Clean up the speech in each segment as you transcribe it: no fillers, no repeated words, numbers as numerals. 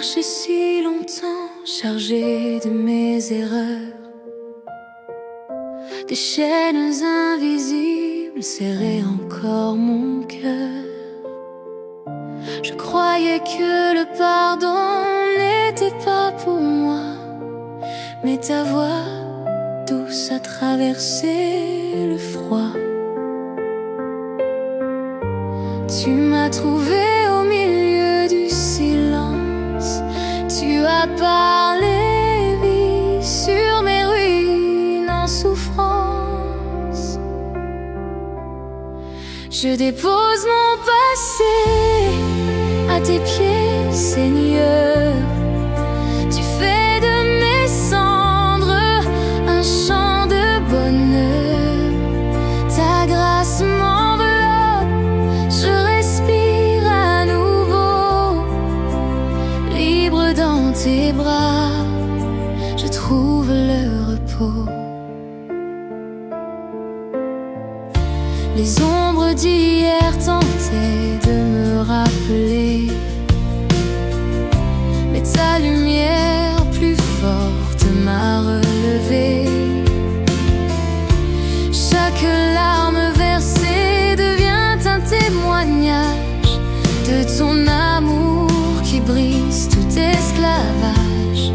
marché si longtemps, chargé de mes erreurs, des chaînes invisibles serraient encore mon cœur. Je croyais que le pardon n'était pas pour moi, mais ta voix douce a traversé le froid. Tu m'as trouvé au milieu du silence, tu as parlé vie sur mes ruines en souffrance. Je dépose mon passé à tes pieds, Seigneur. Tu fais de mes cendres un chant de bonheur. Ta grâce m'enveloppe, je respire à nouveau. Libre dans tes bras, je trouve le repos. Les ombres d'hier tentaient de me rappeler, mais ta lumière plus forte m'a relevé. Chaque larme versée devient un témoignage de ton amour qui brise tout esclavage.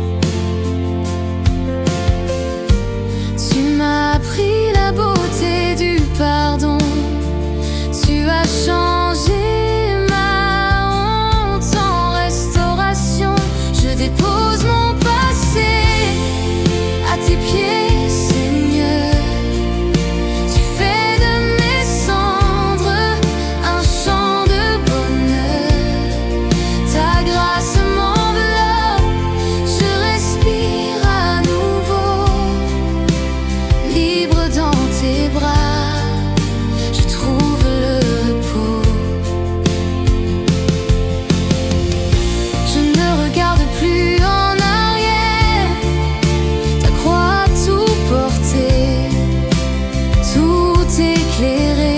Tu m'as appris la beauté du pardon. Tu as changé ma honte en restauration. Je dépose mon passé à tes pieds, Seigneur. Tu fais de mes cendres un chant de bonheur. Ta grâce m'enveloppe, je respire à nouveau. Libre dans tes bras, je trouve le repos. Je ne regarde plus en arrière, ta croix a tout porté, tout éclairé.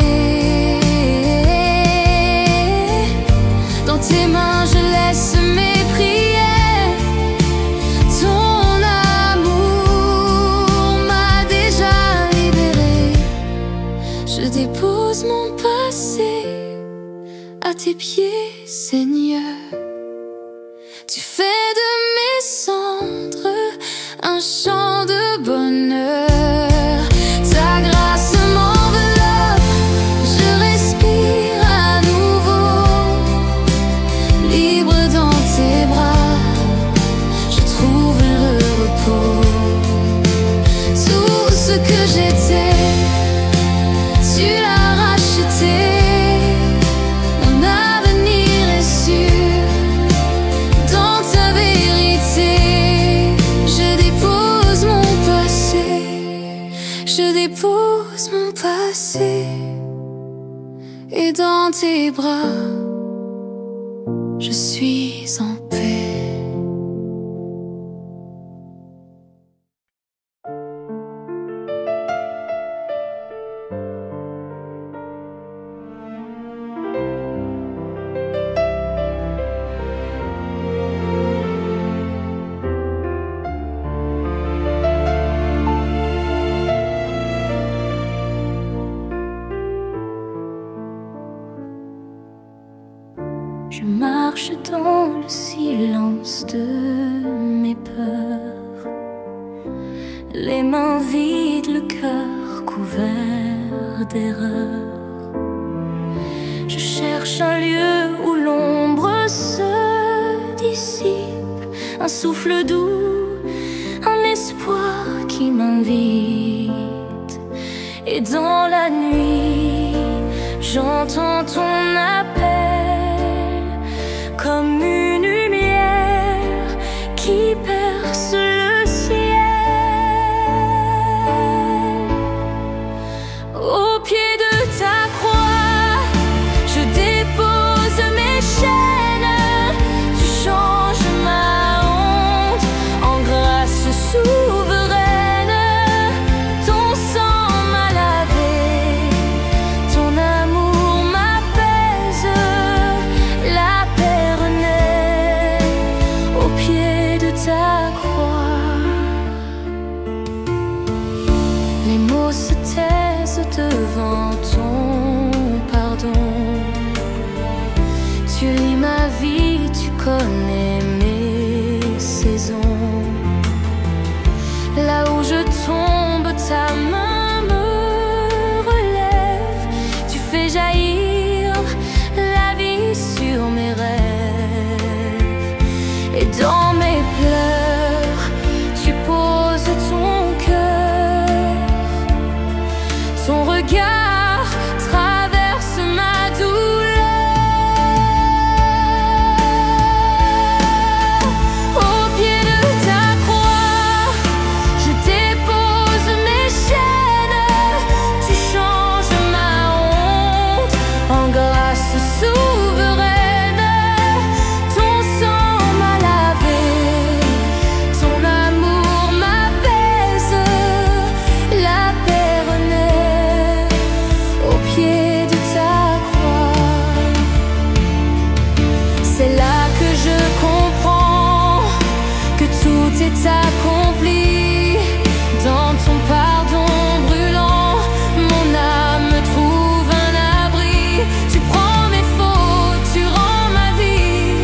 Dans tes mains je laisse mes prières. Ton amour m'a déjà libéré. Je dépose mon passé à tes pieds, Seigneur. Tu fais de mes cendres un chant de bonheur. Ta grâce m'enveloppe, je respire à nouveau. Libre dans tes bras, je trouve le repos. Tout ce que j'étais, tu l'as racheté. Mon avenir est sûr dans ta vérité. Je dépose mon passé, je dépose mon passé. Et dans tes bras, je suis en paix. Je marche dans le silence de mes peurs, les mains vides, le cœur couvert d'erreurs. Je cherche un lieu où l'ombre se dissipe, un souffle doux, un espoir qui m'invite. Et dans la nuit, j'entends ton appel, comme une lumière qui perce le ciel. Au pied de ta croix, je dépose mes chaînes. Tu changes ma honte en grâce souveraine. Ton sang m'a lavé, ton amour m'apaise. Dans mes pleurs, tu poses ton cœur. Ton regard traverse ma douleur. Au pied de ta croix, je dépose mes chaînes. Tu changes ma honte en grâce souveraine. Ton sang m'a lavé, ton amour m'apaise. La paix renaît au pied de ta croix. C'est là que je comprends que tout est accompli. Dans ton pardon brûlant, mon âme trouve un abri. Tu prends mes fautes, tu rends ma vie,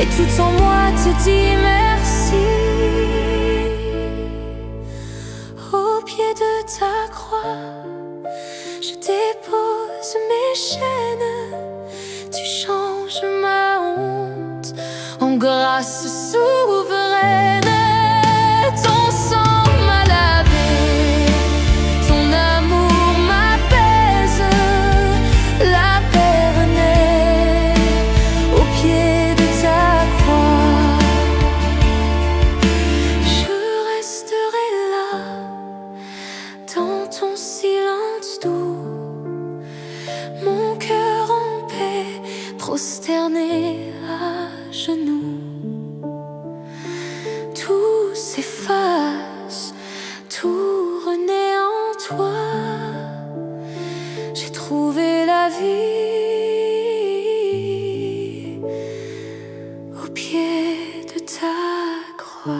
et tout en moi te dit merci. Au pied de ta croix, je dépose mes chaînes. Tu changes ma honte en grâce souveraine. Ton sang m'a lavé, ton amour m'apaise. La paix renaît au pied de ta croix. Je resterai là dans ton silence doux, mon cœur en paix, prosterné à genoux. Tout s'efface, tout renaît en toi. J'ai trouvé la vie au pied de ta croix.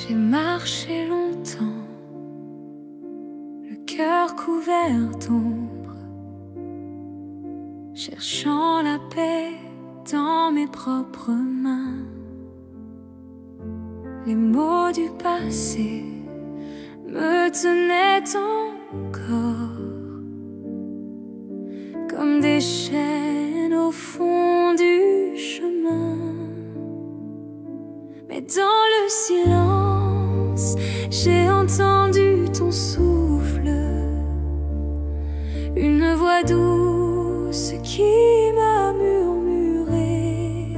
J'ai marché longtemps, le cœur couvert d'ombre, cherchant la paix dans mes propres mains. Les mots du passé me tenaient encore comme des chaînes au fond du chemin. Mais dans le silence, j'ai entendu ton souffle, une voix douce qui m'a murmuré: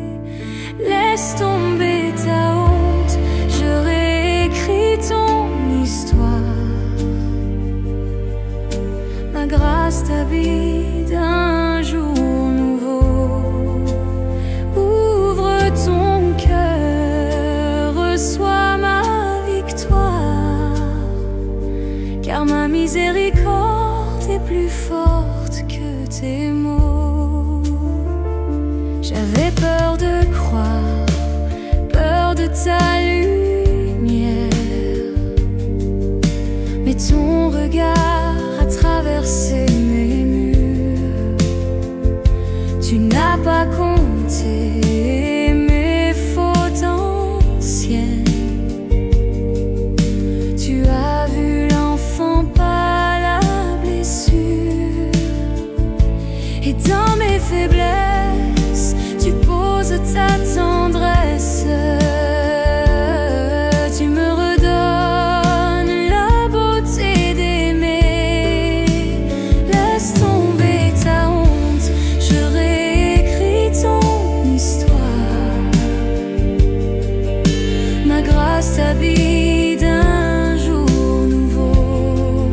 laisse tomber ta honte, je réécris ton histoire. Ma grâce t'habite un jour nouveau. Ouvre ton cœur, reçois ma victoire, car ma miséricorde est plus forte que tes mots. J'avais peur de croire, peur de ta lumière, mais ton regard a traversé mes murs. Tu n'as pas compté mes fautes anciennes. Tu as vu l'enfant, pas la blessure. Et dans mes faiblesses, tu poses ta tendresse. Tu me redonnes la beauté d'aimer. Laisse tomber ta honte, je réécris ton histoire. Ma grâce t'habite un jour nouveau.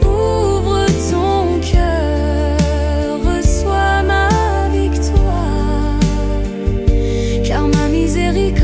Ouvre ton cœur, reçois ma victoire, car ma miséricorde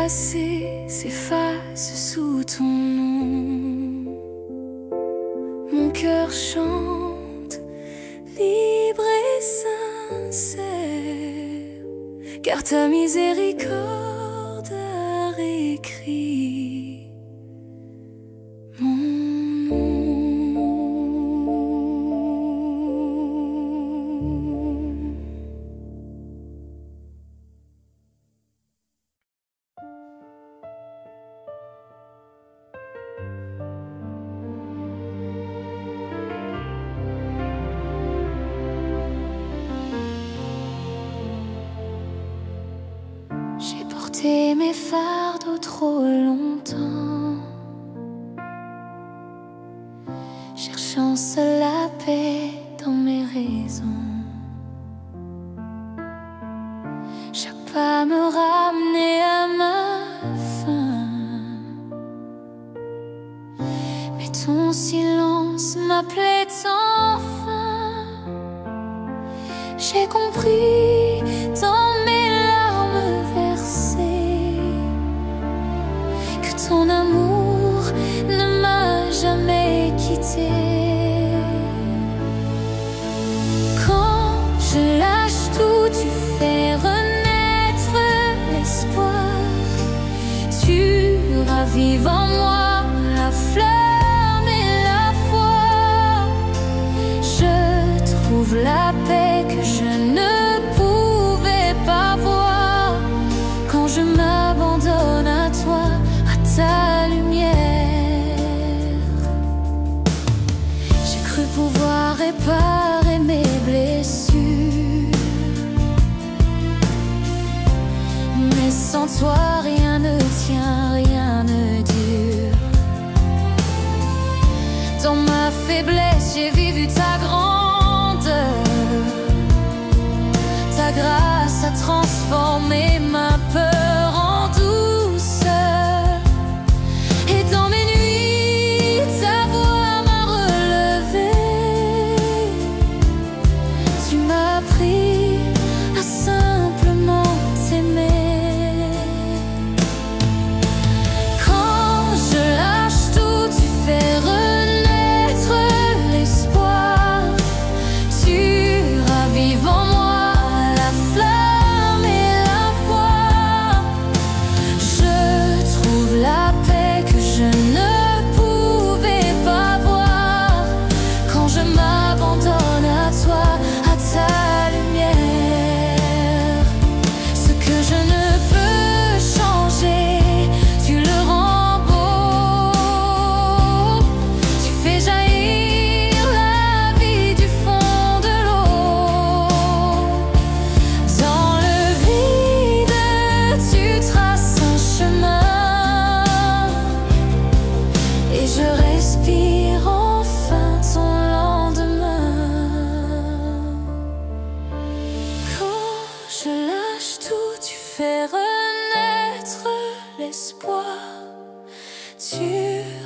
passé s'efface sous ton nom. Mon cœur chante, libre et sincère, car ta miséricorde a réécrit mon nom. J'ai porté mes fardeaux trop longtemps, cherchant seul la paix dans mes raisons. Chaque pas me ramenait à ma fin, mais ton silence m'appelait enfin. J'ai compris dans mes larmes versées que ton amour ne m'a jamais quitté. Quand je lâche tout, tu fais renaître l'espoir. Tu ravives en moi la flamme et la foi. Je trouve la paix que je ne pouvais pas voir quand je m'abandonne à toi, à ta lumière. J'ai cru pouvoir réparer mes blessures, mais sans toi rien ne tient, rien ne dure. Dans ma faiblesse, j'ai vu ta grandeur. Ta grâce a transformé ma peur en douceur. Et dans mes nuits, ta voix m'a relevé. Tu m'as appris à simplement t'aimer. Quand je lâche tout, tu fais renaître l'espoir. Tu ravives en moi la flamme et la foi. Je trouve la paix que je ne pouvais pas voir quand je m'abandonne à toi, à ta lumière. Ce que je ne peux changer, tu le rends beau. Tu fais jaillir la vie du fond de l'eau. Dans le vide, tu traces un chemin, et je respire enfin ton lendemain. Quand je lâche tout, tu fais renaître l'espoir. Tu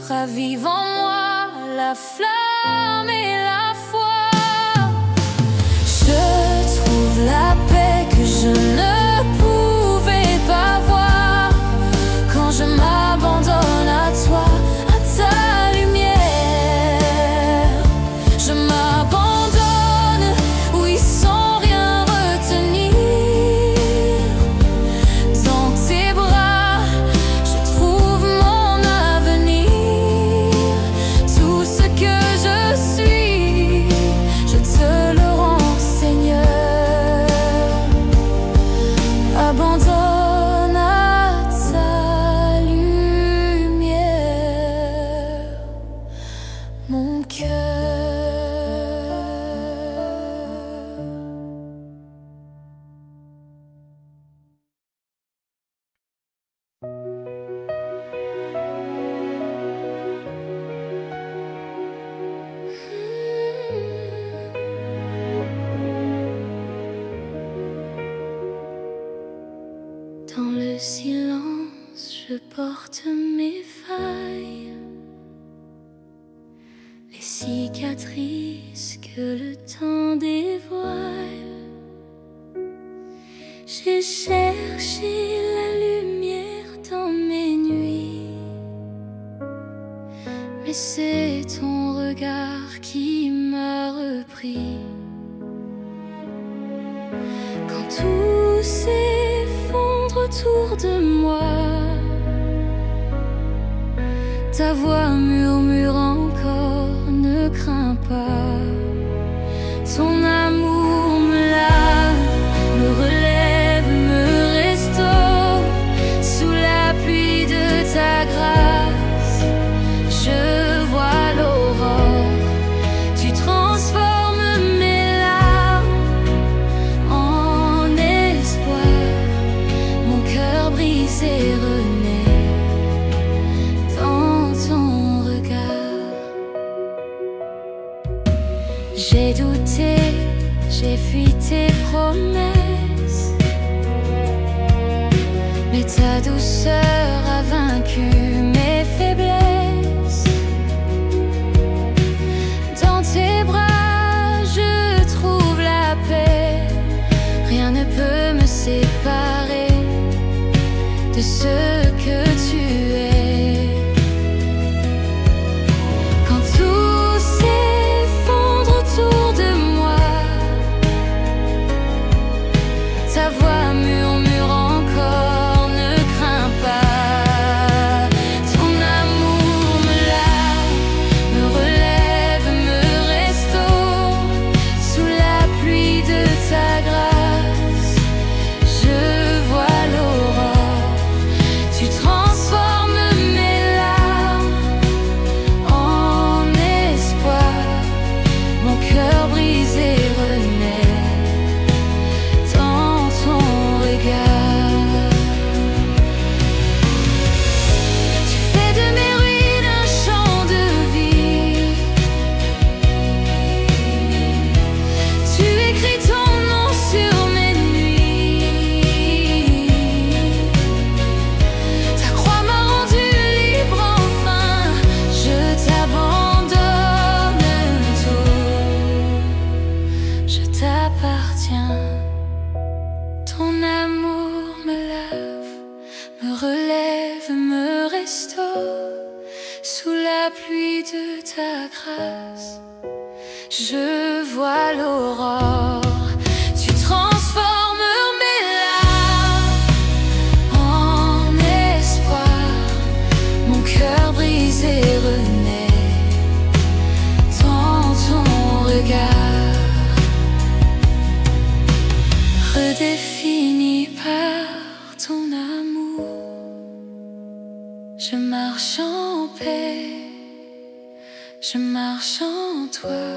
ravives en moi la flamme et la foi. Je trouve la paix que je ne pouvais pas voir quand je m'abandonne à toi, à ta lumière. Je m'abandonne, oui, sans rien retenir. Dans tes bras, je trouve mon avenir. Tout ce que je suis, je te le rends, Seigneur. Abandonne à ta lumière mon cœur. Dans le silence, je porte mes failles, les cicatrices que le temps dévoile. J'ai cherché la lumière dans et c'est ton regard qui m'a repris. Quand tout s'effondre autour de moi, ta voix murmure encore, ne crains pas. Ton amour me lave, me relève, me restaure. Sous la pluie de ta grâce, je vois l'aurore. Tu transformes mes larmes en espoir. Mon cœur brisé renaît dans ton regard. J'ai douté, j'ai fui tes promesses, mais ta douceur a vaincu mes faiblesses. Dans tes bras je trouve la paix. Rien ne peut me séparer de ce que tu es. Quand tout s'effondre autour de moi, ta voix murmure encore, ne crains pas. Ton amour me lave, me relève, me restaure. Sous la pluie de ta grâce, je vois l'aurore. Tu transformes mes larmes en espoir. Mon cœur brisé renaît dans ton regard. Tu fais de mes ruines un champ de vie. Tu écris ton nom sur mes nuits. Ta croix m'a rendu libre enfin. Je t'abandonne tout. Je t'appartiens. Ton amour me lave, me relève, me restaure. Sous la pluie de ta grâce, je vois l'aurore. Tu transformes mes larmes en espoir. Mon cœur brisé renaît dans ton regard. Redéfini par ton amour, je marche en paix, je marche en toi.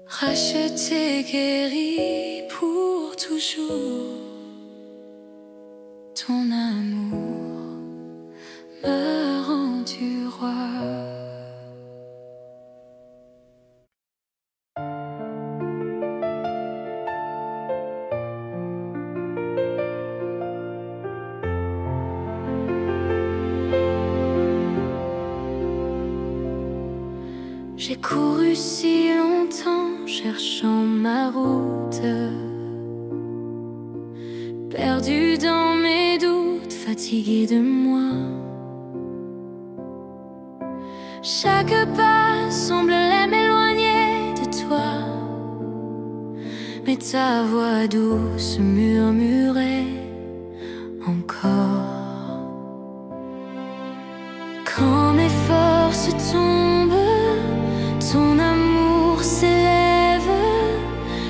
Racheté, guéri pour toujours. Ton amour m'a rendu roi. J'ai couru si longtemps cherchant ma route, perdu dans mes doutes, fatigué de moi. Chaque pas semblait m'éloigner de toi, mais ta voix douce murmurait encore. Quand mes forces tombent, ton amour s'élève.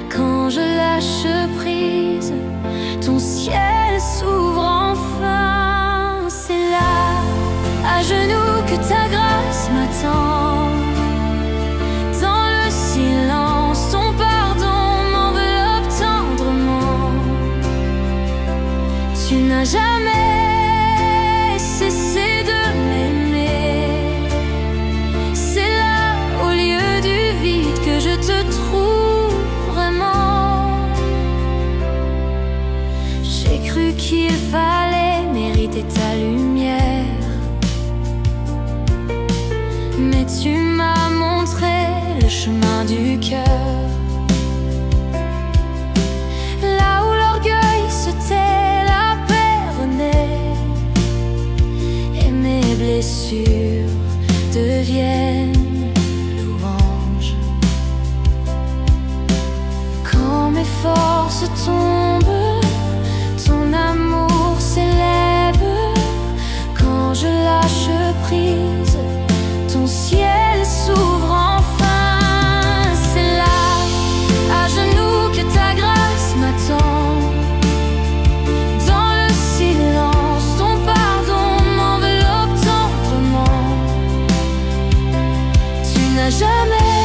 Quand je lâche prise, ton ciel s'ouvre enfin. C'est là, à genoux, que ta grâce m'attend. Dans le silence, ton pardon m'enveloppe tendrement. Tu n'as jamais cessé de m'aimer. C'est là, au lieu du vide, que je te trouve vraiment. J'ai cru qu'il fallait mériter ta lumière, mais tu m'as montré le chemin du cœur. Là où l'orgueil se tait, la paix renaît, et mes blessures blessures deviennent louanges. Quand mes forces tombent, ton amour s'élève. Quand je lâche prise, ton ciel s'ouvre enfin. C'est là, à genoux, que ta grâce m'attend. Dans le silence, ton pardon m'enveloppe tendrement. Tu n'as jamais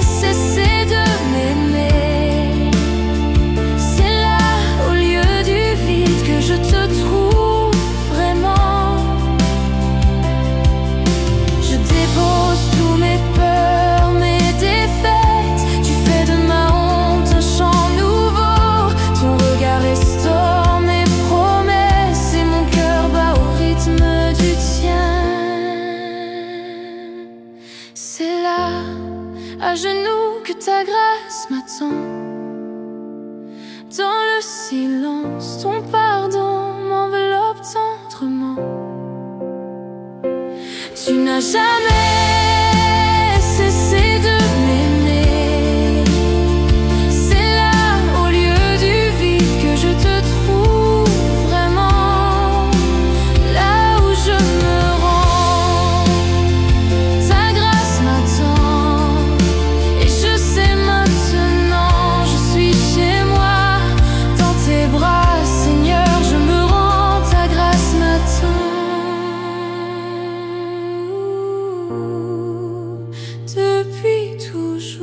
cessé de m'aimer. C'est là, au lieu du vide, que je te trouve vraiment. Je dépose tous mes peurs, mes défaites. Tu fais de ma honte un chant nouveau. Ton regard restaure mes promesses et mon cœur bat au rythme du tien. C'est là, à genoux, que ta grâce m'attend. Dans le silence, ton pardon m'enveloppe tendrement. Tu n'as jamais cessé de m'aimer. C'est là, au lieu du vide, que je te trouve vraiment. Là où je me rends, ta grâce m'attend. Et je sais maintenant, je suis chez moi. Dans tes bras, Seigneur, je me rends. Ta grâce m'attend. Depuis toujours.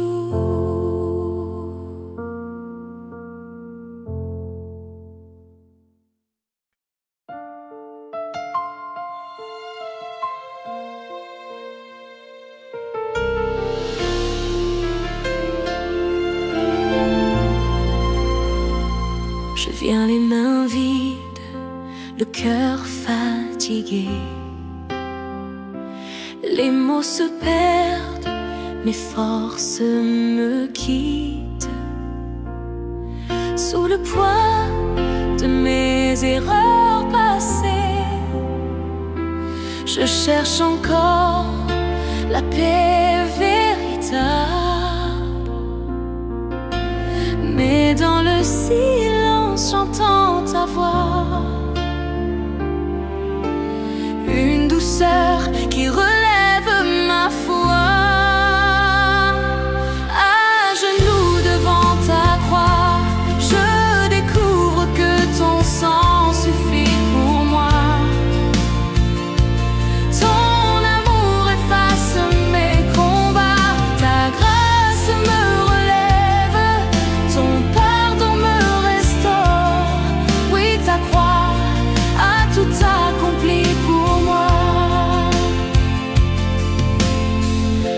Je viens les mains vides, le cœur fatigué. Les mots se perdent, mes forces me quittent. Sous le poids de mes erreurs passées, je cherche encore la paix véritable. Mais dans le silence, j'entends ta voix. Une douceur qui relève ma foi. À genoux devant ta croix, je découvre que ton sang suffit pour moi. Ton amour efface mes combats. Ta grâce me relève, ton pardon me restaure. Oui, ta croix a tout accompli pour moi.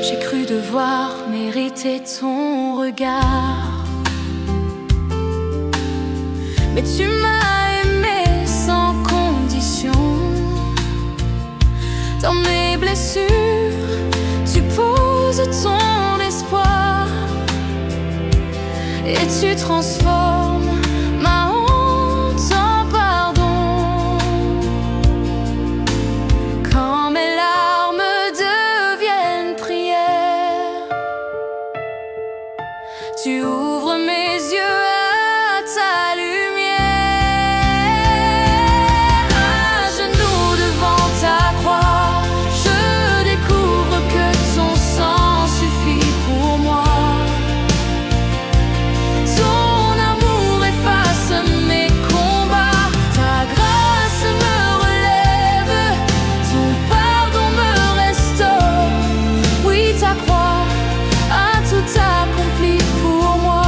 J'ai cru devoir mériter ton regard, mais tu m'as aimé sans condition. Dans mes blessures, tu poses ton espoir et tu transformes ma honte en pardon. Quand mes larmes deviennent prières, tu ouvres mes yeux à ta lumière. À genoux devant ta croix, je découvre que ton sang suffit pour moi. Ton amour efface mes combats. Ta grâce me relève, ton pardon me restaure. Oui, ta croix a tout accompli pour moi.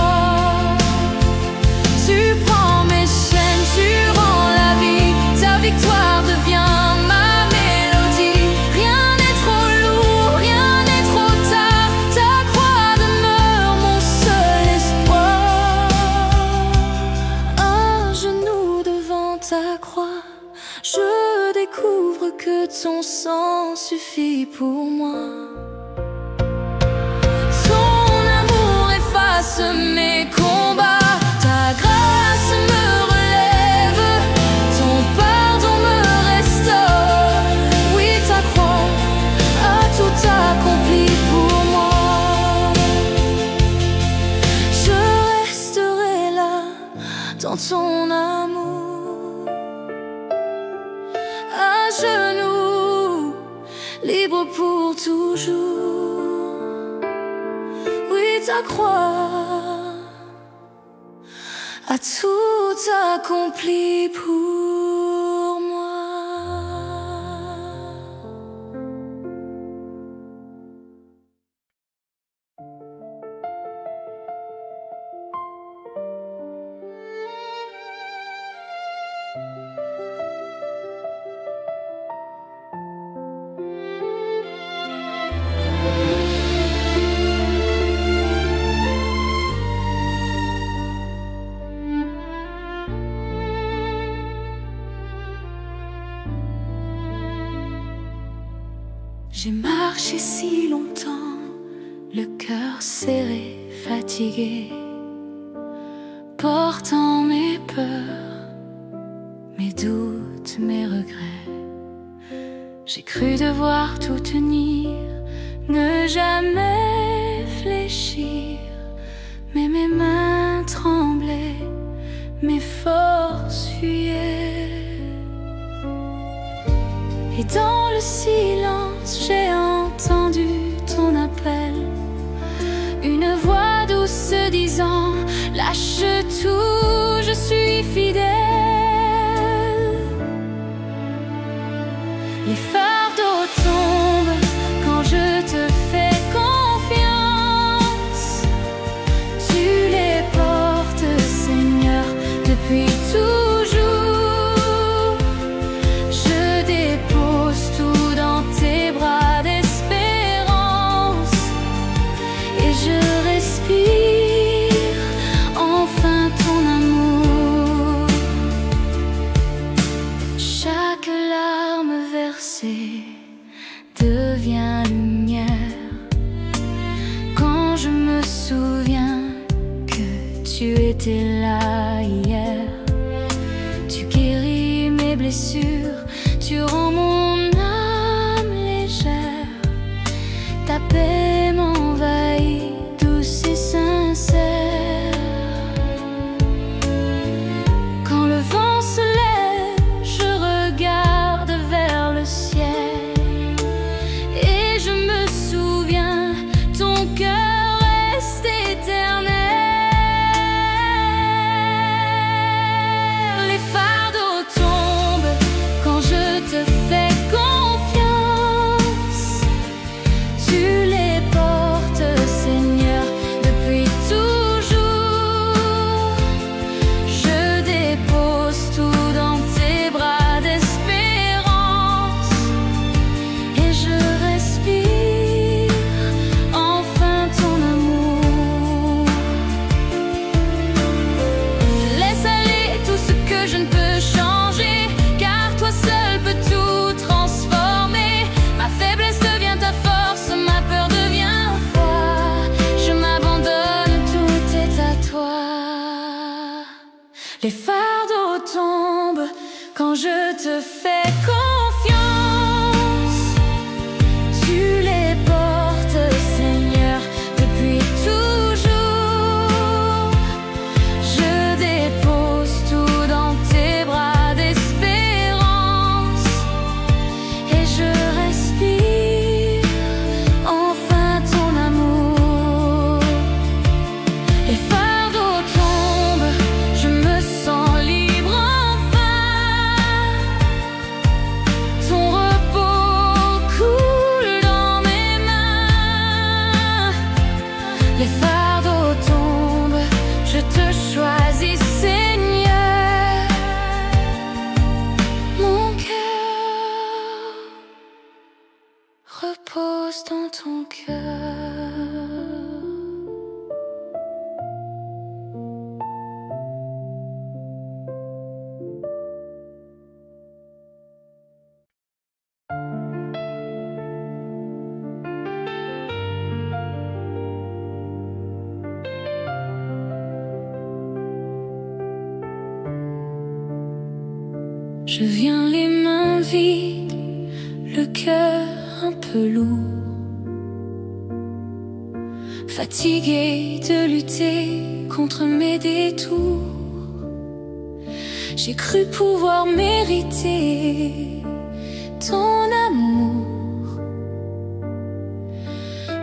Tu prends mes chaînes, tu rends la vie. Ta victoire devient ma mélodie. Rien n'est trop lourd, rien n'est trop tard. Ta croix demeure mon seul espoir. Un genou devant ta croix, je découvre que ton sang suffit pour moi. Ton amour efface mes combats. Ta grâce me relève, ton pardon me restaure. Oui, ta dans ton amour. À genoux, libre pour toujours. Oui, ta croix a tout accompli pour moi. J'ai marché si longtemps, le cœur serré, fatigué, portant mes peurs, mes doutes, mes regrets. J'ai cru devoir tout tenir, ne jamais fléchir, mais mes mains tremblaient, mes forces fuyaient. Et dans le silence, j'ai entendu ton appel, une voix douce disant: lâche tout, je suis fidèle. Les fardeaux tombent quand je te fais confiance. Tu les portes, Seigneur, depuis toujours. Devient lumière quand je me souviens que tu étais là hier. Tu guéris mes blessures, tu rends mon âme légère. Ta paix m'envahit, douce et sincère. Quand le vent se lève, je regarde vers le ciel. Les fardeaux tombent quand je te fais confiance. Tu les portes, Seigneur, depuis toujours. Je dépose tout dans tes bras d'espérance et je respire enfin ton amour. Les fardeaux tombent, je me sens libre enfin. Ton repos coule dans mes mains. Les fardeaux tombent, je te choisis, Seigneur. Mon cœur repose dans ton cœur. Je viens les mains vides, le cœur un peu lourd, fatigué de lutter contre mes détours. J'ai cru pouvoir mériter ton amour,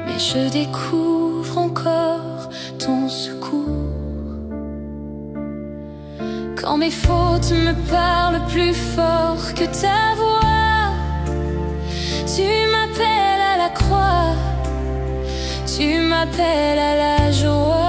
mais je découvre encore ton secours. Quand mes fautes me parlent plus fort que ta voix, tu m'appelles à la croix, tu m'appelles à la joie.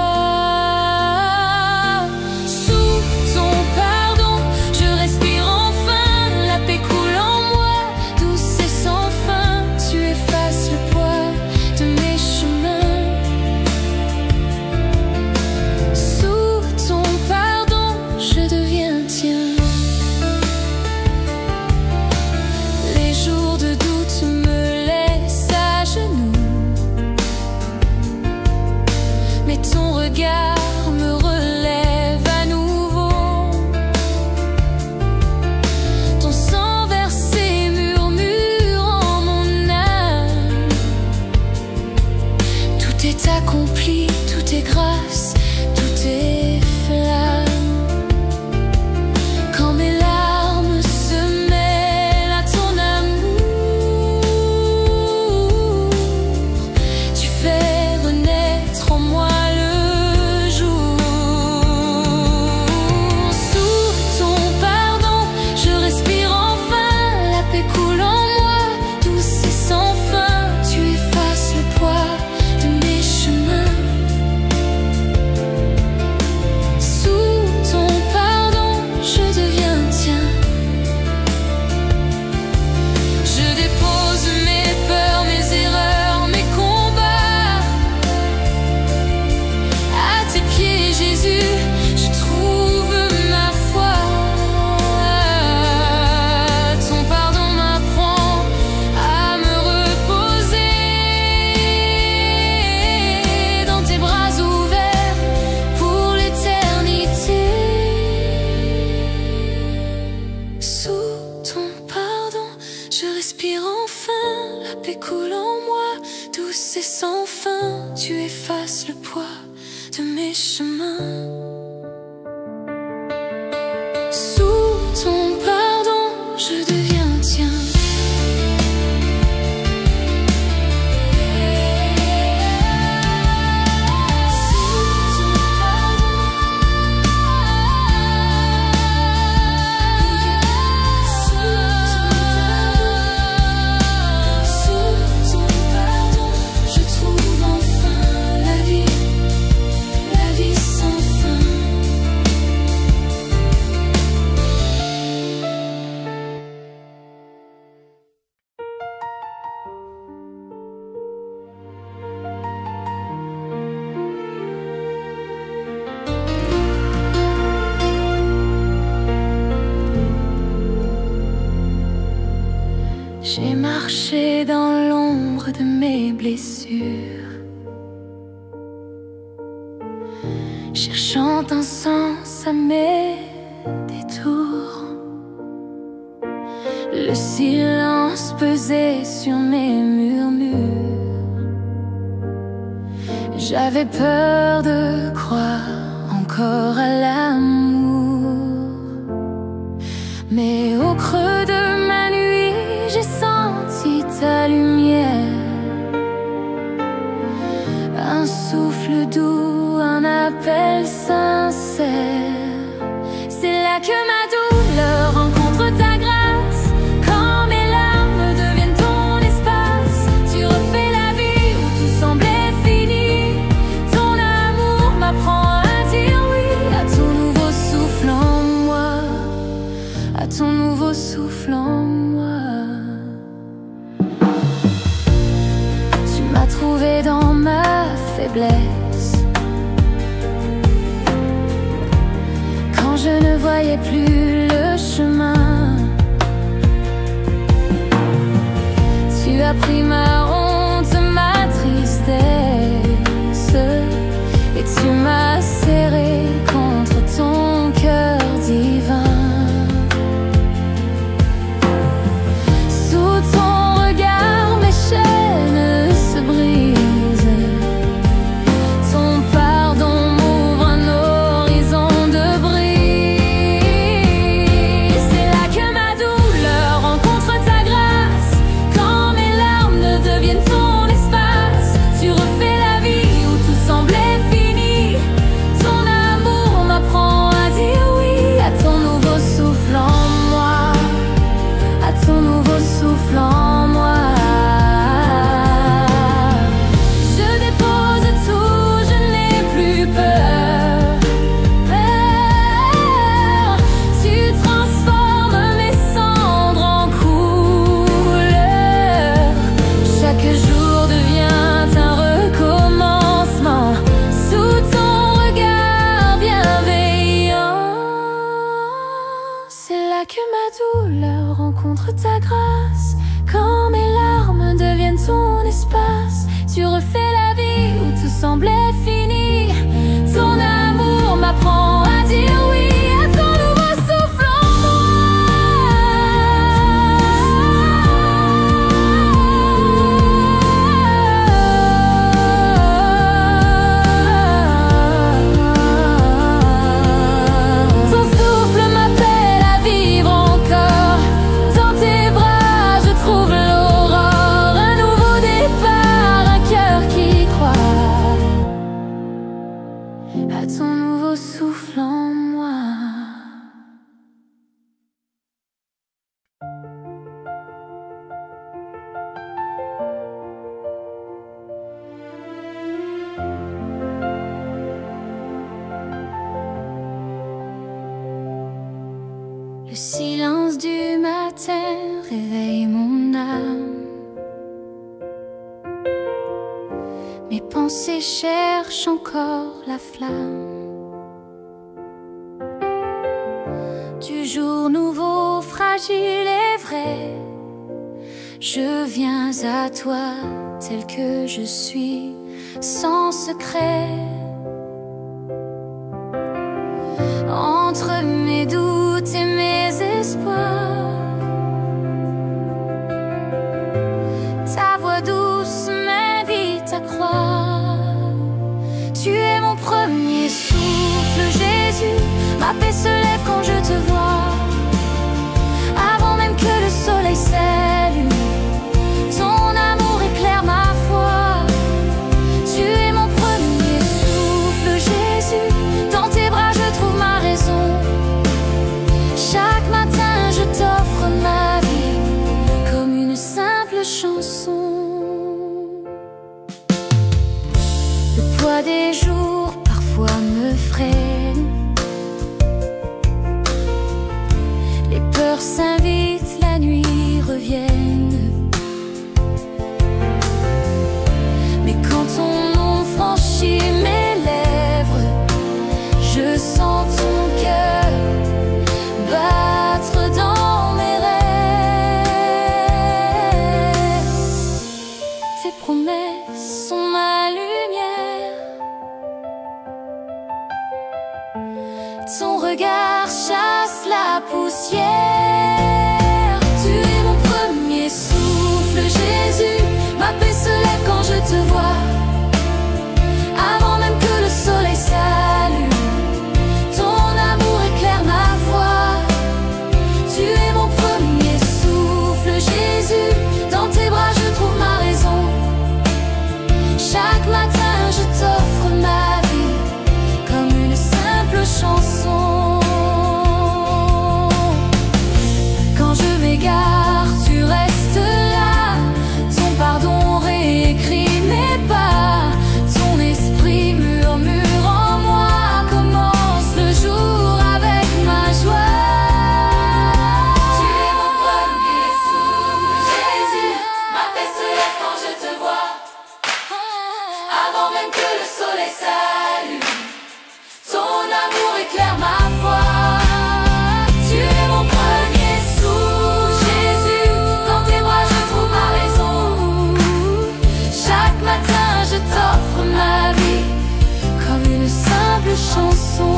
Me relève à nouveau. Ton sang versé murmure en mon âme. Tout est accompli, tout est grâce, tout est flamme. Quand mes larmes se mêlent à ton amour, tu fais renaître en moi coule en moi, douce et sans fin. Tu effaces le poids de mes chemins. Sous ton pardon, je deviens tien. J'ai marché dans l'ombre de mes blessures, cherchant un sens à mes détours. Le silence pesait sur mes murmures. J'avais peur de croire encore à l'amour, mais au creux de ma nuit, j'ai senti ta lumière, un souffle doux, un appel sincère. C'est là que ma douleur rencontre ta grâce. Quand mes larmes deviennent ton espace, tu refais la vie où tout semblait fini. Ton amour m'apprend à dire oui à ton nouveau souffle en moi, à ton nouveau souffle en moi. Trouvé dans ma faiblesse, quand je ne voyais plus le chemin, tu as pris ma honte, ma tristesse, et tu m'as serré contre ton cœur divin. Sous ton regard, mes chaînes se brisent. Ton pardon m'ouvre un horizon de bris. là que ma douleur rencontre ta grâce. Quand mes larmes deviennent ton espace, tu refais la vie où tout semblait fini. Ton amour m'apprend à dire oui à ton nouveau souffle en Ton souffle m'appelle à vivre encore. Dans tes bras je trouve l'aurore. Un nouveau départ, un cœur qui croit à ton nouveau souffle en moi. Le silence du matin réveille mon âme. Mes pensées cherchent encore la flamme du jour nouveau, fragile et vrai. Je viens à toi tel que je suis, sans secret. Entre mes doutes et mes espoirs, ta voix douce m'invite à croire. Tu es mon premier souffle, Jésus. Ma paix se lève quand je te vois. Avant même que le soleil s'allume, ton amour éclaire ma foi. Tu es mon premier souffle, Jésus. Dans tes bras je trouve ma raison. Chaque matin je t'offre ma vie comme une simple chanson. Le poids des jours parfois me freine. Les peurs s'invitent, la nuit reviennent. Mais quand ton nom franchit mes lèvres, je sens ton cœur battre dans mes rêves. Tes promesses sont ma lumière. Ton regard chasse la poussière. Tu es mon premier souffle, Jésus. Ma paix se lève quand je te vois. Avant même que le soleil s'allume, ton amour éclaire ma foi. Tu es mon premier souffle, Jésus. Dans tes bras je trouve ma raison. Chaque matin je t'offre ma vie comme une simple chanson. Quand je m'égare, tu restes là. Ton pardon réécrit mes pas. Ton esprit murmure en moi. Commence le jour avec ma joie. Tu es mon premier souffle, Jésus. Ma paix se lève quand je te vois. Avant même que le soleil s'allume, ton amour éclaire ma foi. Tu es mon premier souffle, Jésus. Dans tes bras je trouve ma raison. Chaque matin je t'offre ma vie comme une simple chanson.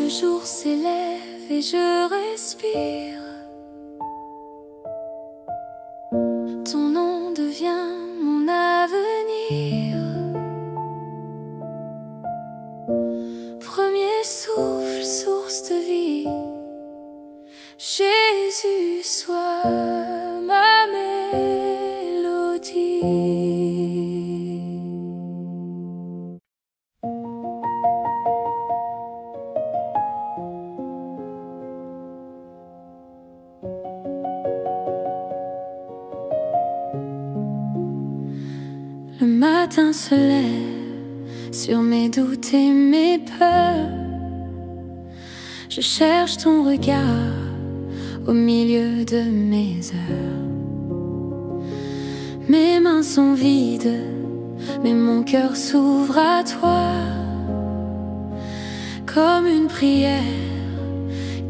Le jour s'élève et je respire. Ton nom devient mon avenir. Premier souffle, source de vie. Jésus, sois ma mélodie. Le matin se lève sur mes doutes et mes peurs. Je cherche ton regard au milieu de mes heures. Mes mains sont vides, mais mon cœur s'ouvre à toi. comme une prière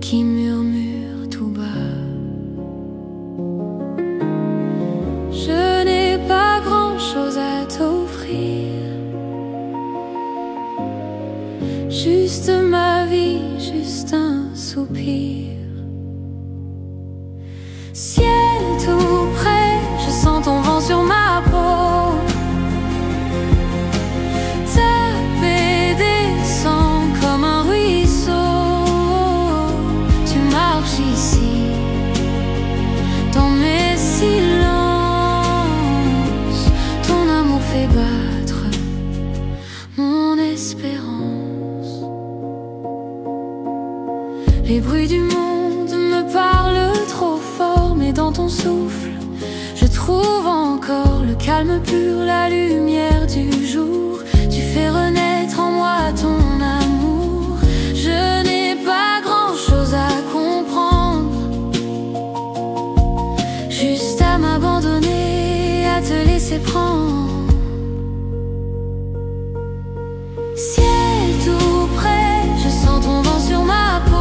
qui murmure tout bas. Je n'ai pas grand-chose à t'offrir, juste ma vie, juste un soupir. Ciel tout près, je sens ton vent sur ma peau. Tape et descend comme un ruisseau. Tu marches ici, dans mes silences. Ton amour fait battre mon espérance. Les bruits du monde me parlent trop fort, mais dans ton souffle, je trouve encore le calme pur, la lumière du jour. Tu fais renaître en moi ton amour. Je n'ai pas grand-chose à comprendre, juste à m'abandonner, à te laisser prendre. Ciel tout près, je sens ton vent sur ma peau.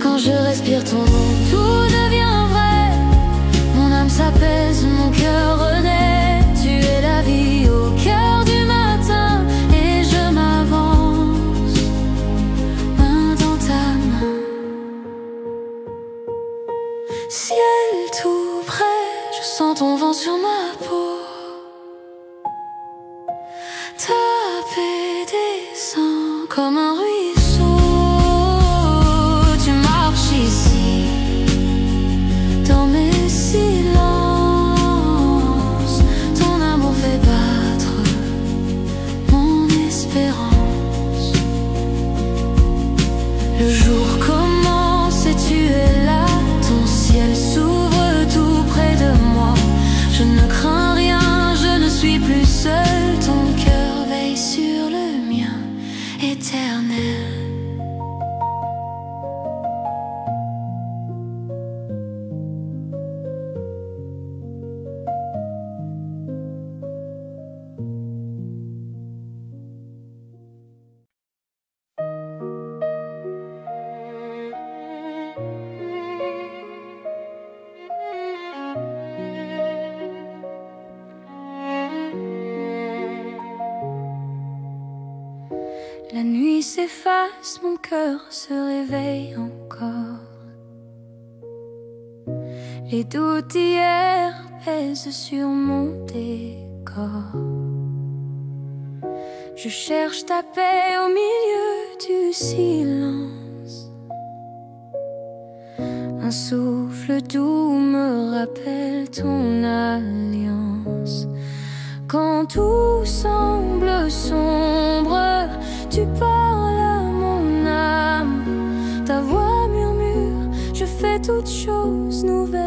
Quand je respire ton nom, tout devient vrai. Mon âme s'apaise, mon cœur renaît. Tu es la vie au cœur du matin, et je m'avance, main dans ta main. Ciel tout près, je sens ton vent sur ma peau. Tape et descend comme un ruisseau. Le jour commence et tu es là. Ton ciel s'ouvre tout près de moi. Je ne crains rien, je ne suis plus seule. Ton cœur veille sur le mien, éternel. La nuit s'efface, mon cœur se réveille encore. Les doutes d'hier pèsent sur mon décor. Je cherche ta paix au milieu du silence. Un souffle doux me rappelle ton alliance. Quand tout semble sombre, tu parles à mon âme. Ta voix murmure, je fais toutes choses nouvelles.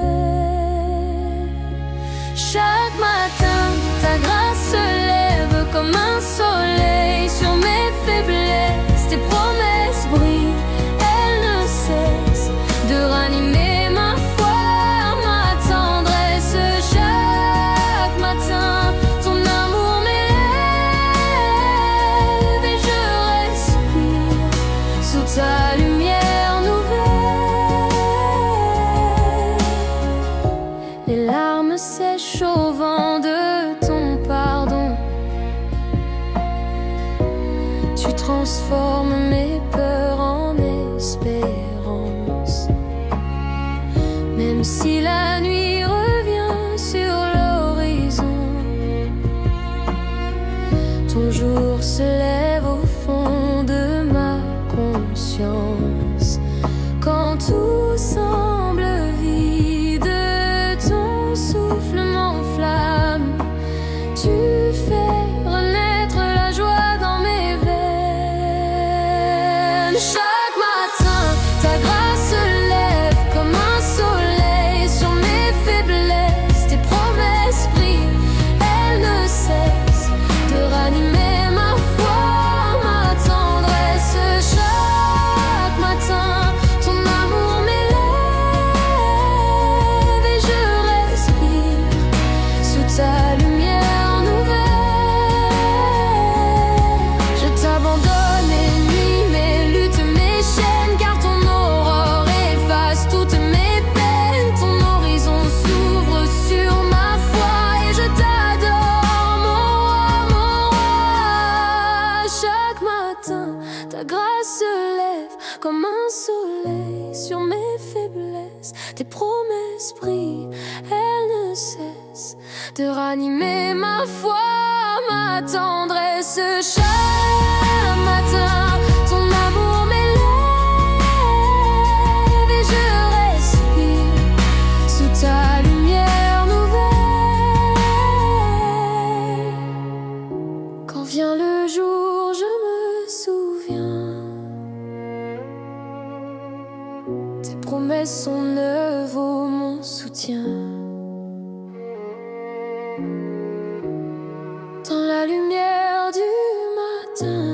Chaque matin, ta grâce se lève comme un soleil sur mes faiblesses. Tes promesses brillent, elles ne cessent de ranimer ma foi, ma tendresse. Chaque matin, ton amour m'élève et je respire sous ta lumière nouvelle. Les larmes sèchent au vent de ton pardon. Tu transformes mes peurs en espérance. Même si la nuit revient sur l'horizon, ton jour se lève au fond de ma conscience. Quand tout semble vide, ton souffle m'enflamme. Tu fais renaître la joie dans mes veines. Chaque matin, ta grâce se lève comme un soleil sur mes faiblesses. Tes promesses brillent, elles de ranimer ma foi, ma tendresse. Chaque matin, ton amour m'élève et je respire sous ta lumière nouvelle. Quand vient le jour, je me souviens, tes promesses sont neuves, oh mon soutien. Dans la lumière du matin,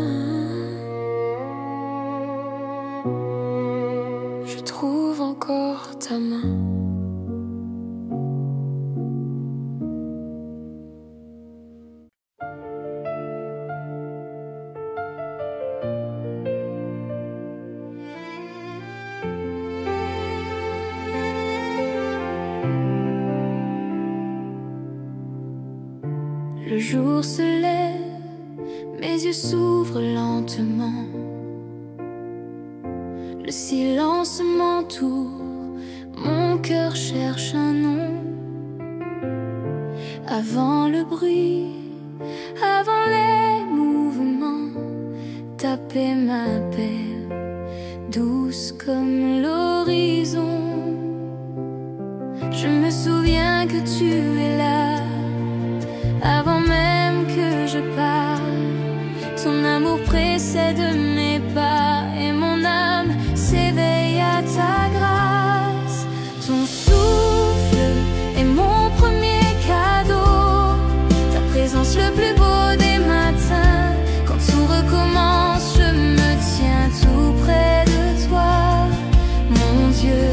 je trouve encore ta main. Le jour se lève, mes yeux s'ouvrent lentement. Le silence m'entoure, mon cœur cherche un nom. Avant le bruit, avant les mouvements, ta paix m'appelle, douce comme l'horizon. Je me souviens que tu es là, avant même que je parle. Ton amour précède mes pas et mon âme s'éveille à ta grâce. Ton souffle est mon premier cadeau, ta présence le plus beau des matins. Quand tout recommence, je me tiens tout près de toi. Mon Dieu,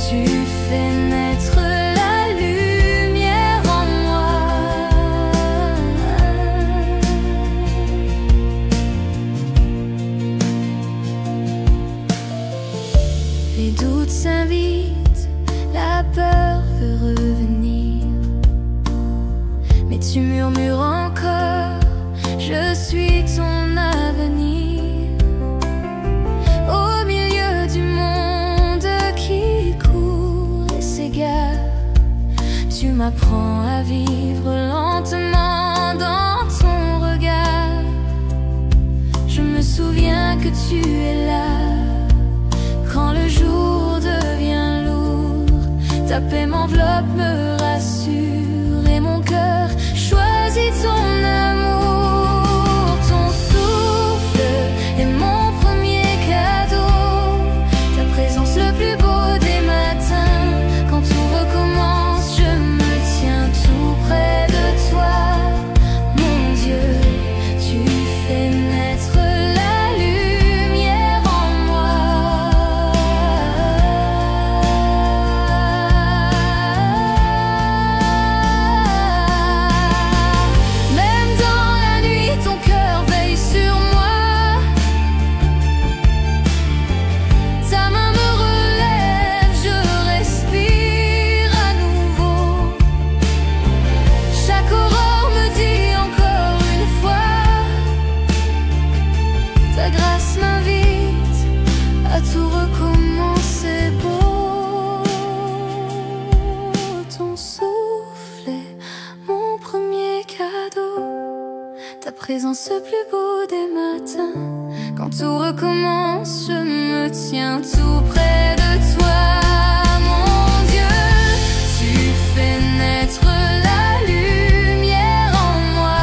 tu fais naître la lumière en moi. Les doutes s'invitent, la peur veut revenir, mais tu murmures encore, je suis ton avenir. Au milieu du monde qui court et s'égare, tu m'apprends à vivre lentement dans ton regard. Je me souviens que tu es là quand le jour devient lourd. Ta paix m'enveloppe, me rassure et mon cœur choisit ton amour. Ton souffle est mon premier cadeau, ta présence le plus beau des matins. Quand tout recommence, je me tiens tout près de toi. Mon Dieu, tu fais naître la lumière en moi. Même dans la nuit, ton cœur veille sur moi. Ta main me relève, je respire à nouveau. Chaque aurore me dit encore une fois, ta grâce m'invite à tout recommencer beau. Ton souffle est mon premier cadeau, ta présence le plus beau des matins. Quand tout recommence, je me tiens tout près de toi. Mon Dieu, tu fais naître la lumière en moi.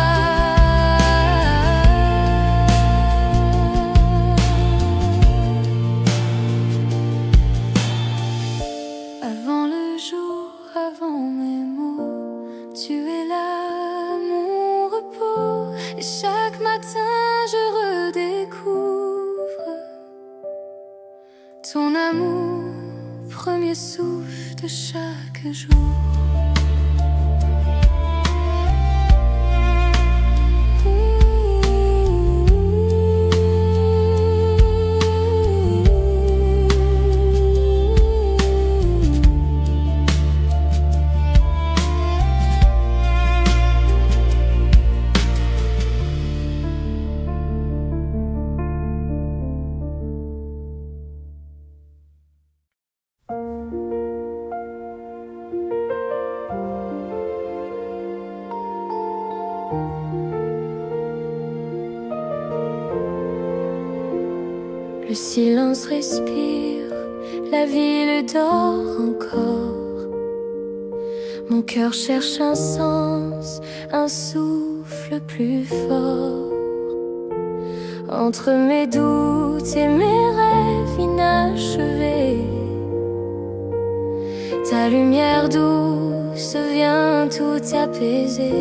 Avant le jour, avant mes mots, tu es là, mon repos. Et chaque matin, je redécouvre ton amour, premier souffle de chaque jour. Le silence respire, la ville dort encore. Mon cœur cherche un sens, un souffle plus fort. Entre mes doutes et mes rêves inachevés, ta lumière douce vient tout apaiser.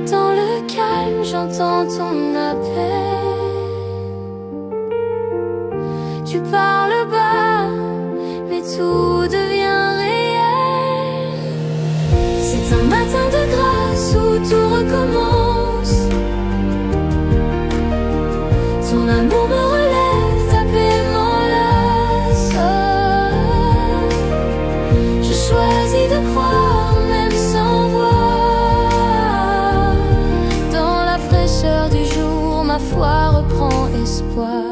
Dans le calme, j'entends ton appel. Tu parles bas, mais tout devient réel. C'est un matin de grâce où tout recommence. Ton amour me relève, ta paix m'enlace. Je choisis de croire même sans voir. Dans la fraîcheur du jour, ma foi reprend espoir.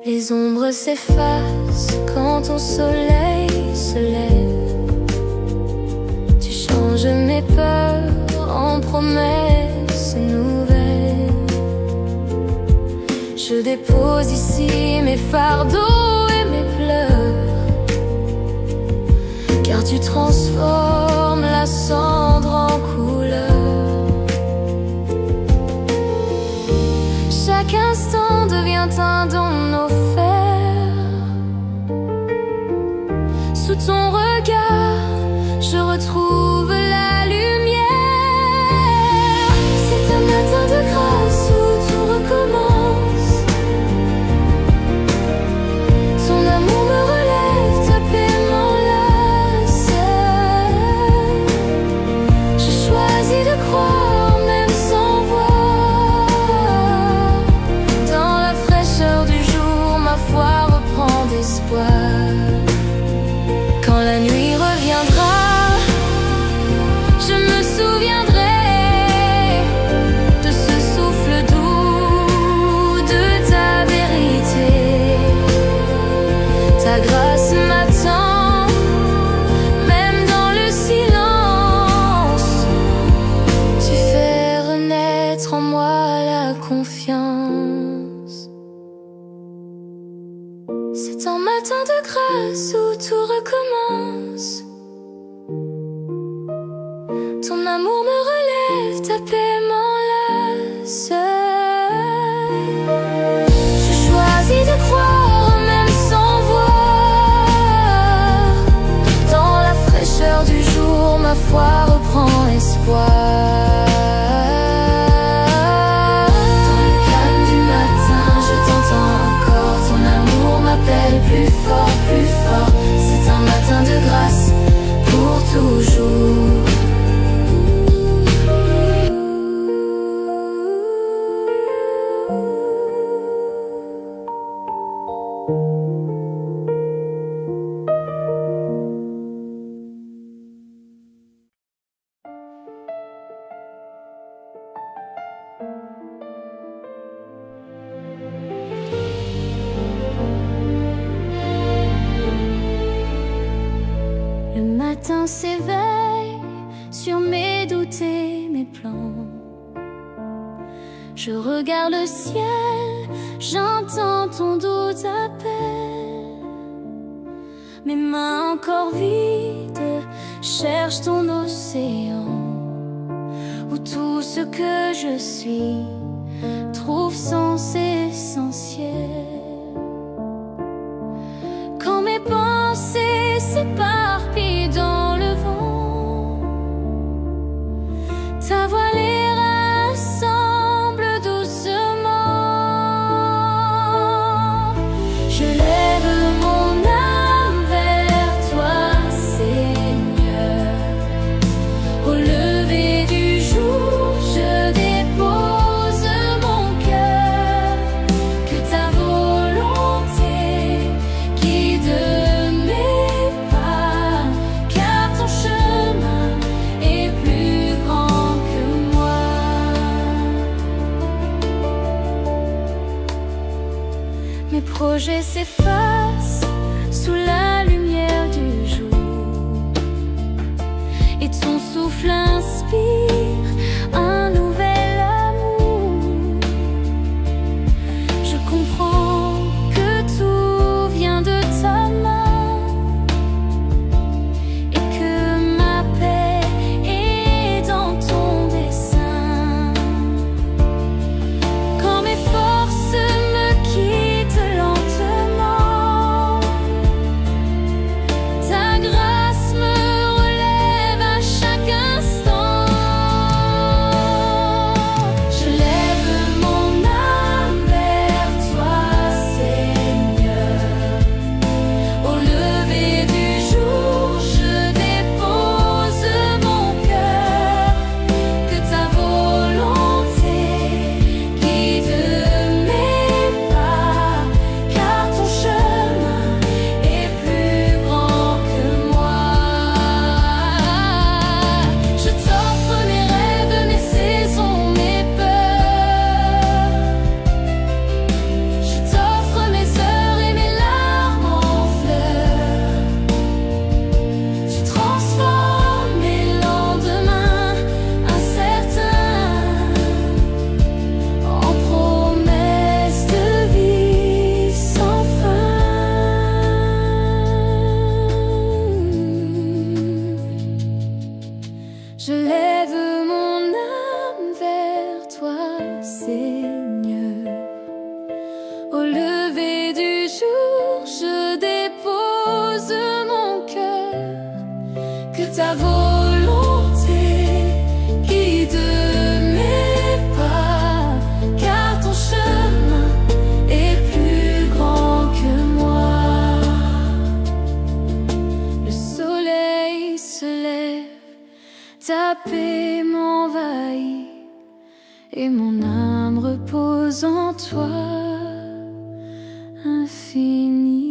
Les ombres s'effacent quand ton soleil se lève. Tu changes mes peurs en promesses nouvelles. Je dépose ici mes fardeaux et mes pleurs, car tu transformes la cendre en couleur. Chaque instant devient un don offert. Sous ton regard, je retrouve la lumière. C'est un matin de grâce où tout recommence. Ton amour me relève, ta paix m'enlace. Je choisis de croire même sans voir. Dans la fraîcheur du jour, ma foi reprend d'espoir. Quand la nuit reviendra, je me souviendrai de ce souffle doux, de ta vérité. Ta grâce m'attend, même dans le silence. Tu fais renaître en moi la confiance. C'est un matin de grâce où tout recommence. Ton amour me relève, ta paix m'enlace. Je choisis de croire même sans voir. Dans la fraîcheur du jour, ma foi reprend espoir. Dans le calme du matin, je t'entends encore. Ton amour m'appelle plus fort, plus fort. C'est un matin de grâce pour toujours. Le matin s'éveille sur mes doutes et mes plans. Je regarde le ciel, j'entends ton doux appel. Mes mains encore vides cherchent ton océan, où tout ce que je suis trouve sens essentiel. Quand mes pensées s'éparpillent dans le vent, ta voix les rassemble doucement. Je lève mon âme vers toi, Seigneur. Au lever du jour, je dépose mon cœur. Que ta volonté guide mes pas, car ton chemin est plus grand que moi. Mes projets s'effacent sous la lumière du jour. ta volonté guide mes pas, car ton chemin est plus grand que moi. Le soleil se lève, ta paix m'envahit, et mon âme repose en toi, infini.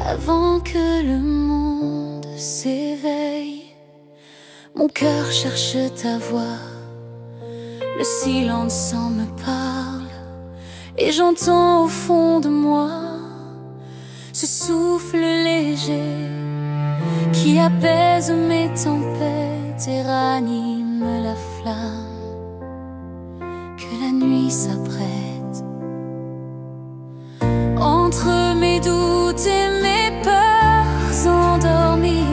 Avant que le monde s'éveille, mon cœur cherche ta voix. Le silence en me parle, et j'entends au fond de moi ce souffle léger qui apaise mes tempêtes et ranime la flamme que la nuit s'apprête. Entre mes doutes et mes peurs endormies,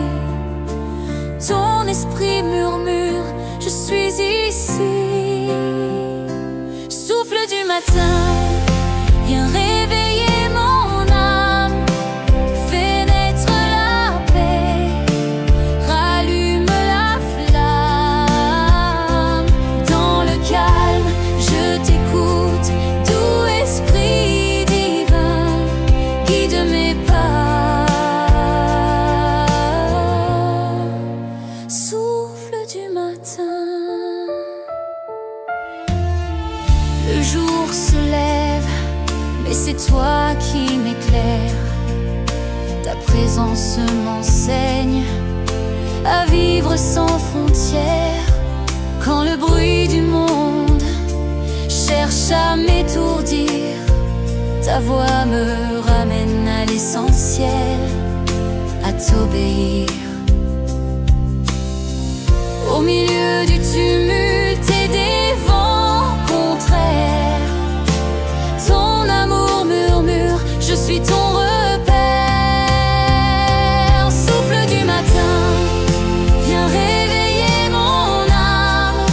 ton esprit murmure, je suis ici. Souffle du matin, viens réveiller mon âme, fais naître la paix, rallume la flamme. Dans le calme, je t'écoute, doux esprit divin, guide mes pas. Souffle du matin. Le jour se lève, mais c'est toi qui m'éclaires. Ta présence m'enseigne à vivre sans frontières. Quand le bruit du monde cherche à m'étourdir, ta voix me ramène à l'essentiel, à t'obéir. Au milieu du tumulte et des vents contraires, ton amour murmure, je suis ton repère. Souffle du matin, viens réveiller mon âme,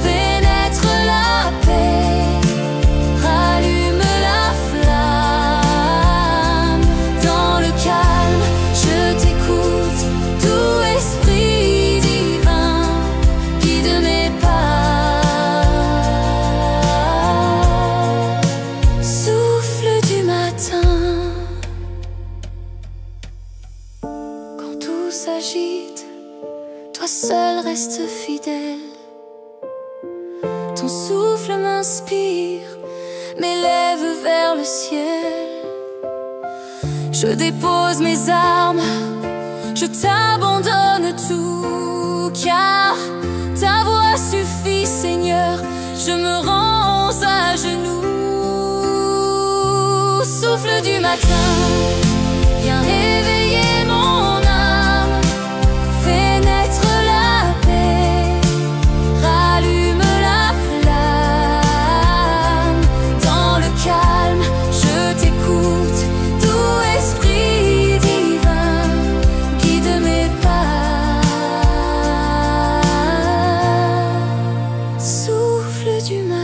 fais naître la paix, rallume la flamme. Dans le calme, je t'écoute, doux esprit divin, guide mes pas. Souffle du matin. Quand tout s'agite, toi seul restes fidèle. Ton souffle m'inspire, m'élève vers le ciel. Je dépose mes armes, je t'abandonne tout, car ta voix suffit, Seigneur, je me rends à genoux. Souffle du matin, viens réveiller mon âme, fais naître la paix, rallume la flamme. Dans le calme, je t'écoute, doux esprit divin, guide mes pas. Souffle du matin.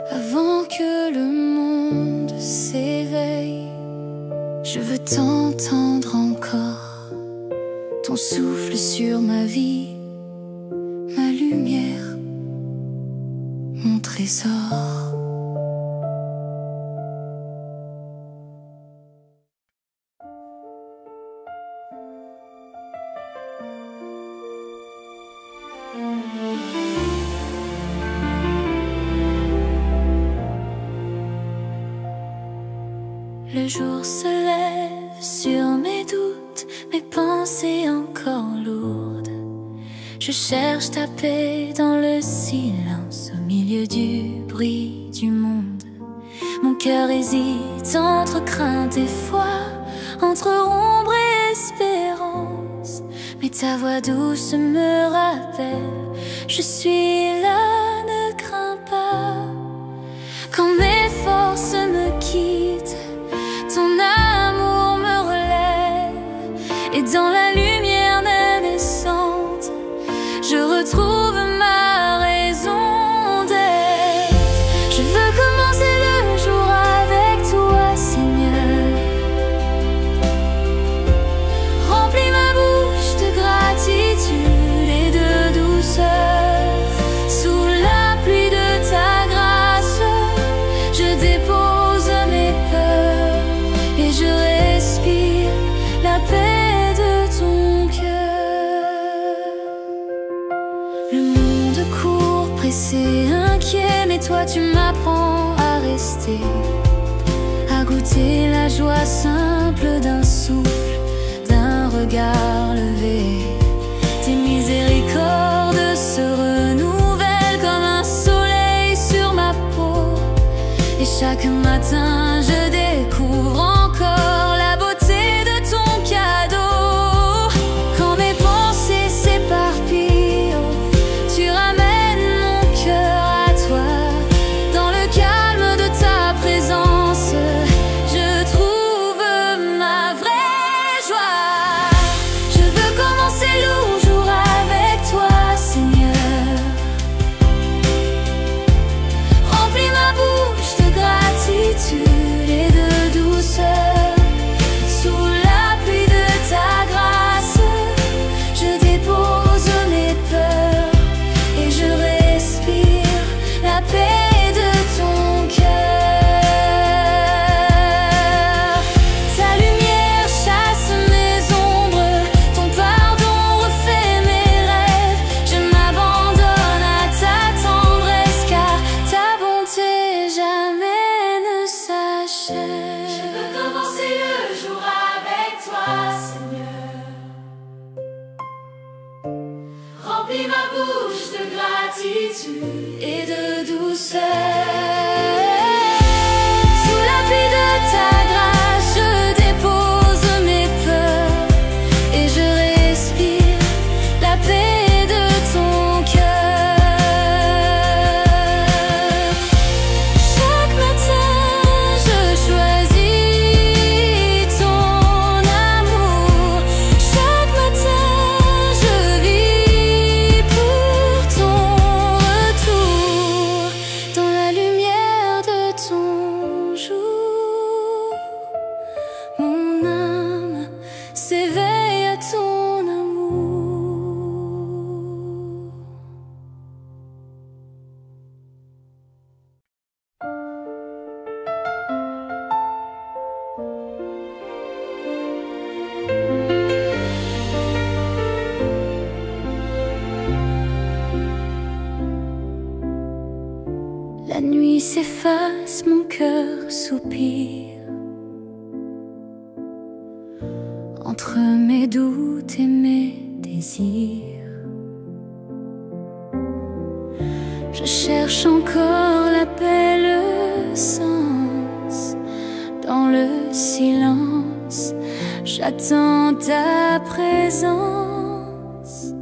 Avant que le monde s'éveille, je veux t'entendre encore, ton souffle sur ma vie, ma lumière, mon trésor. Le jour se lève sur mes doutes, mes pensées encore lourdes. Je cherche ta paix dans le silence, au milieu du bruit du monde. Mon cœur hésite entre crainte et foi, entre ombre et espérance. Mais ta voix douce me rappelle, je suis là, ne crains pas. Quand mes forces toi tu m'apprends à rester, à goûter la joie simple d'un souffle, d'un regard levé. Tes miséricordes se renouvellent comme un soleil sur ma peau, et chaque matin je découvre encore la beauté de ton cadeau. Quand mes pensées s'éparpillent, tu ramènes mon cœur à toi. Dans le calme de ta présence, je trouve ma vraie joie. Je veux commencer le jour avec toi, Seigneur. Remplis ma bouche de gratitude et de douceur. Sous la pluie de ta grâce, je dépose mes peurs et je respire la paix de ton cœur. Ta lumière chasse mes ombres, ton pardon refait mes rêves. Je m'abandonne à ta tendresse, car ta bonté jamais ne s'achève. Je veux commencer le jour avec toi, Seigneur. Remplis ma bouche de gratitude et de douceur. Sous la pluie de ta grâce, je dépose mes peurs et je respire la paix de ton cœur. Chaque matin, je choisis ton amour. Chaque matin, je vis pour ton retour. Dans la lumière de ton jour, mon âme s'éveille à ton amour. La nuit s'efface, mon cœur soupire entre mes doutes et mes désirs. Je cherche encore la paix, le sens dans le silence. J'attends ta présence.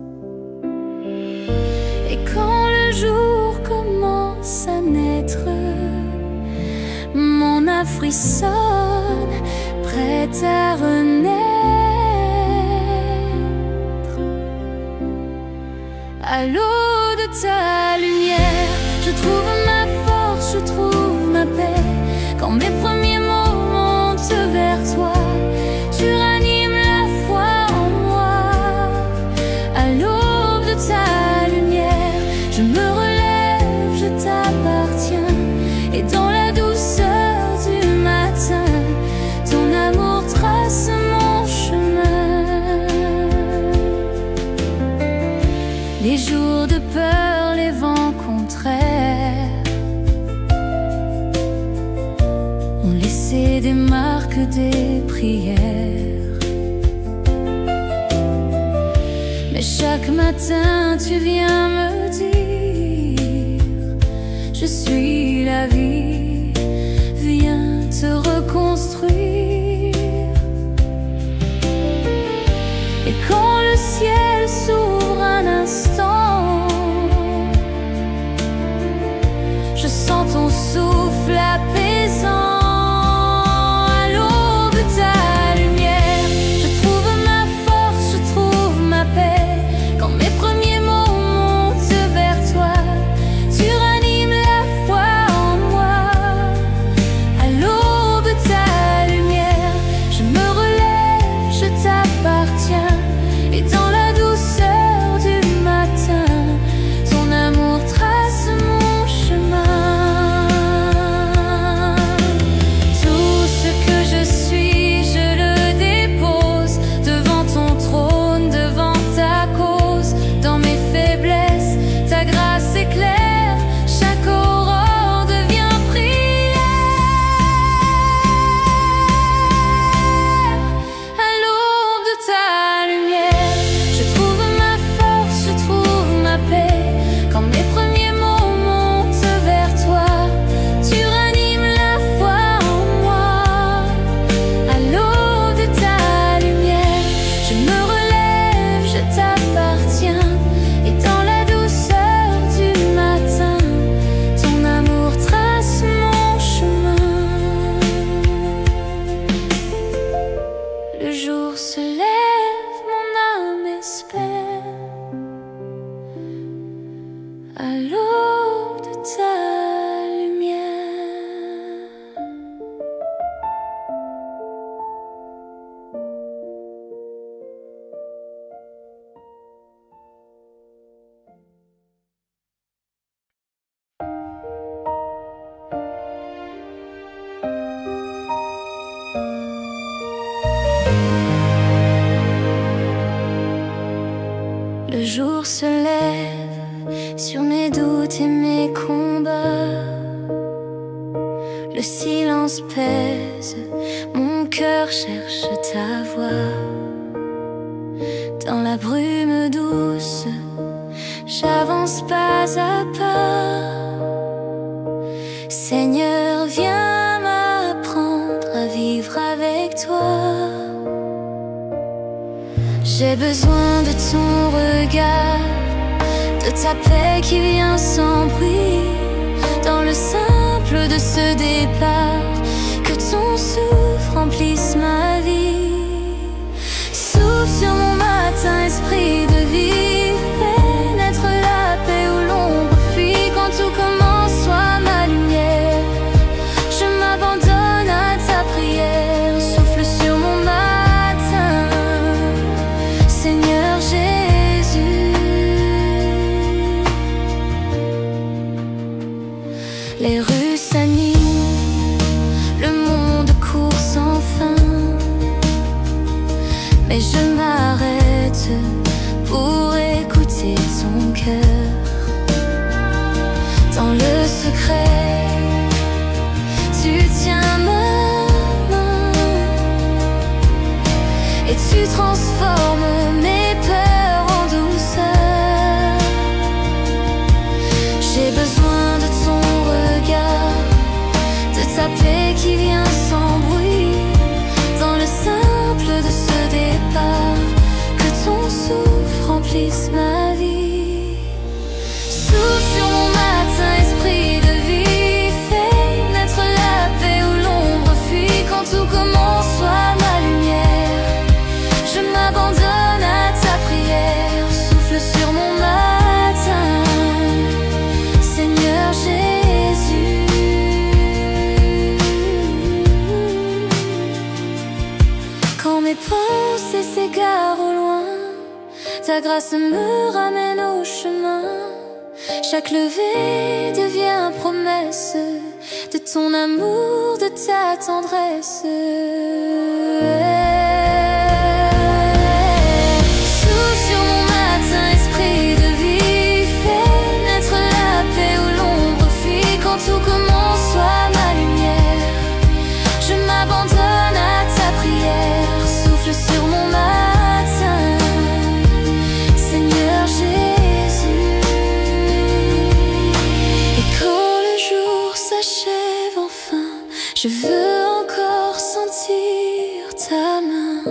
Et quand le jour commence à naître, mon âme frissonne, prête à renaître. À l'aube de ta lumière, je trouve ma force, je trouve ma paix. Quand mes premiers mots montent vers toi, tu ranimes la foi en moi. À l'aube de ta lumière, je me relève, je t'appartiens. Et dans la douceur du matin, ton amour trace mon chemin. Les jours de peur, les vents contraires ont laissé des marques, des prières. Mais chaque matin tu viens me dire: je suis la vie, viens te reconstruire. Et quand le ciel s'ouvre un instant, je sens ton souffle apaisant. À l'aube de ta lumière, je trouve ma force, je trouve ma paix. Quand mes premiers mots montent vers toi, tu ranimes la foi en moi. jour se lève sur mes doutes et mes combats. Le silence pèse, mon cœur cherche ta voix. Dans la brume douce, j'avance pas à pas. Seigneur, viens m'apprendre à vivre avec toi. J'ai besoin de ton regard, de ta paix qui vient sans bruit. Dans le simple de ce départ, que ton souffle remplisse ma vie. Souffle sur mon matin, esprit de vie. Fais naître la paix où l'ombre fuit. Quand tout commence, sois ma lumière. Je m'abandonne à ta prière. Souffle sur mon matin, Seigneur Jésus. Les rues s'animent, le monde court sans fin, mais je m'arrête pour écouter ton cœur. Dans le secret, tu tiens ma main et tu transformes mes peurs en douceur. J'ai besoin de ton regard, de ta paix qui vient sans bruit. Dans le simple de ce départ, que ton souffle remplisse ma vie. Souffle sur mon matin, esprit de vie. Fais naître la paix où l'ombre fuit. Quand tout commence, sois ma lumière. Je m'abandonne à ta prière. Souffle sur mon matin, Seigneur Jésus. Quand mes pensées s'égarent au loin, ta grâce me ramène au chemin. Chaque levée devient promesse de ton amour, de ta tendresse. Souffle sur mon matin, esprit de vie. Fais naître la paix où l'ombre fuit. Quand tout commence, sois ma lumière. Je m'abandonne à ta prière. Souffle sur mon matin, Seigneur Jésus. Et quand le jour s'achève enfin, je veux encore sentir ta main.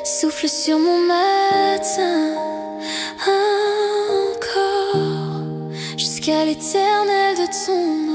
Souffle sur mon matin encore, jusqu'à l'éternel de ton